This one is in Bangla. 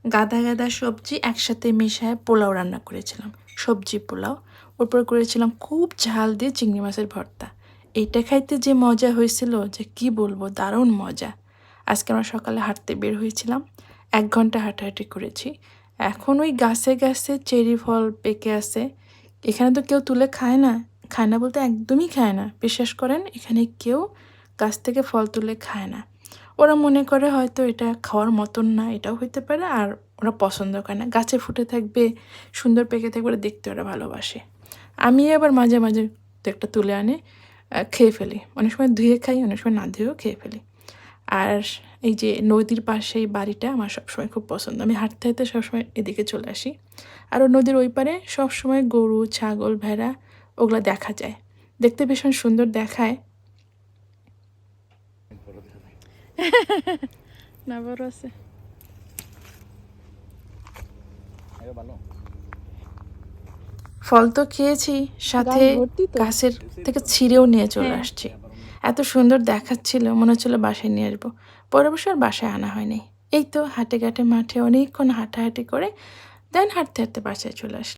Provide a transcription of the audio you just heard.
গাদা গাদা সবজি একসাথে মিশায় পোলাও রান্না করেছিলাম, সবজি পোলাও। ওরপর করেছিলাম খুব ঝাল দিয়ে চিংড়ি মাছের ভর্তা। এইটা খাইতে যে মজা হয়েছিল যে কি বলবো, দারুণ মজা। আজকে আমরা সকালে হাঁটতে বের হয়েছিলাম, 1 ঘন্টা হাঁটাহাঁটি করেছি। এখন ওই গাছে গাছে চেরি ফল পেকে আছে। এখানে তো কেউ তুলে খায় না, খায় না বলতে একদমই খায় না। বিশ্বাস করেন, এখানে কেউ গাছ থেকে ফল তুলে খায় না। ওরা মনে করে হয়তো এটা খাওয়ার মতন না, এটাও হইতে পারে। আর ওরা পছন্দ করে না, গাছে ফুটে থাকবে, সুন্দর পেকে থাকবে, ওরা দেখতে ওরা ভালোবাসে। আমি আবার মাঝে মাঝে দু একটা তুলে আনে খেয়ে ফেলি। অনেক সময় ধুয়ে খাই, অনেক সময় না ধুয়েও খেয়ে ফেলি। আর এই যে নদীর পাশে এই বাড়িটা আমার সবসময় খুব পছন্দ। আমি হাঁটতে হাঁটতে সবসময় এদিকে চলে আসি। আর ও নদীর ওই পারে সবসময় গরু, ছাগল, ভেড়া ওগুলো দেখা যায়, দেখতে ভীষণ সুন্দর দেখায়। না বড় আছে। ফল তো খেয়েছি, সাথে গাছের থেকে ছিঁড়েও নিয়ে চলে আসছি। এত সুন্দর দেখাচ্ছিল, মনে হচ্ছিল বাসায় নিয়ে আসবো। পরে অবশ্য আর বাসায় আনা হয়নি। এই তো হাটে ঘাটে মাঠে অনেকক্ষণ হাঁটাহাঁটি করে দেন হাঁটতে হাঁটতে বাসায় চলে আসি।